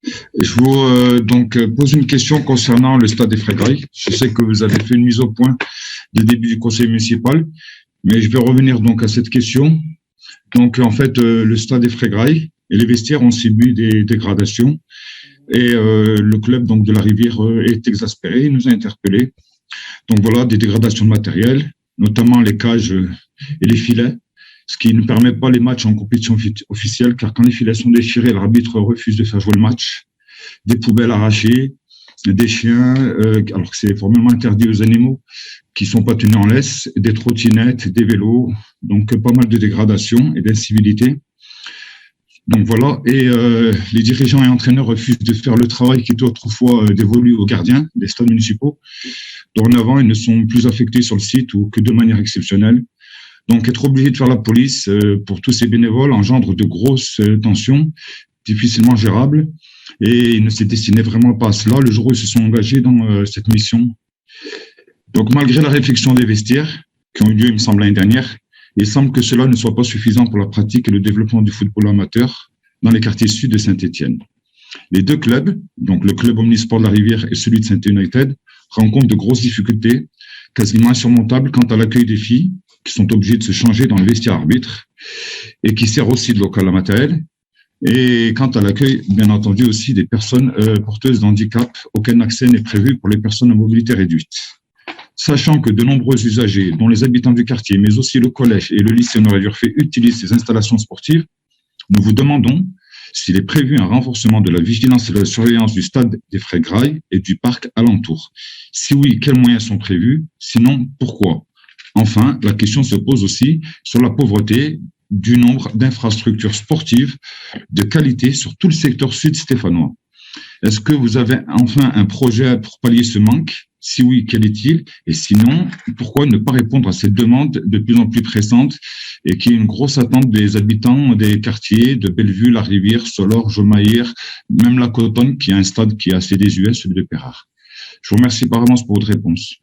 Je vous pose une question concernant le stade des Frégrailles. Je sais que vous avez fait une mise au point du début du conseil municipal, mais je vais revenir donc à cette question. Donc en fait, le stade des Frégrailles et les vestiaires ont subi des dégradations et le club donc de la Rivière est exaspéré, il nous a interpellés. Donc voilà, des dégradations de matériel, notamment les cages et les filets, ce qui ne permet pas les matchs en compétition officielle, car quand les filets sont déchirés, l'arbitre refuse de faire jouer le match. Des poubelles arrachées, des chiens, alors que c'est formellement interdit aux animaux, qui ne sont pas tenus en laisse, des trottinettes, des vélos, donc pas mal de dégradations et d'incivilité. Donc voilà, et les dirigeants et entraîneurs refusent de faire le travail qui était autrefois dévolu aux gardiens des stades municipaux. Dorénavant, ils ne sont plus affectés sur le site ou que de manière exceptionnelle. Donc être obligé de faire la police pour tous ces bénévoles engendre de grosses tensions, difficilement gérables, et ils ne s'est destiné vraiment pas à cela le jour où ils se sont engagés dans cette mission. Donc malgré la réflexion des vestiaires, qui ont eu lieu, il me semble, l'année dernière, il semble que cela ne soit pas suffisant pour la pratique et le développement du football amateur dans les quartiers sud de Saint-Étienne. Les deux clubs, donc le club omnisport de la Rivière et celui de Saint-United, rencontrent de grosses difficultés, quasiment insurmontables quant à l'accueil des filles, qui sont obligées de se changer dans le vestiaire arbitre, et qui sert aussi de local à matériel, et quant à l'accueil, bien entendu, aussi des personnes porteuses de handicap, aucun accès n'est prévu pour les personnes à mobilité réduite. Sachant que de nombreux usagers, dont les habitants du quartier, mais aussi le collège et le lycée Honoré d'Urfé, utilisent ces installations sportives, nous vous demandons s'il est prévu un renforcement de la vigilance et de la surveillance du stade des Frégrailles et du parc alentour. Si oui, quels moyens sont prévus? Sinon, pourquoi? Enfin, la question se pose aussi sur la pauvreté du nombre d'infrastructures sportives de qualité sur tout le secteur sud-stéphanois. Est-ce que vous avez enfin un projet pour pallier ce manque? Si oui, quel est-il? Et sinon, pourquoi ne pas répondre à cette demande de plus en plus pressante et qui est une grosse attente des habitants des quartiers de Bellevue, La Rivière, Solor, Jomaïr, même la Cotonne, qui a un stade qui est assez désuet, celui de Pérard. Je vous remercie par avance pour votre réponse.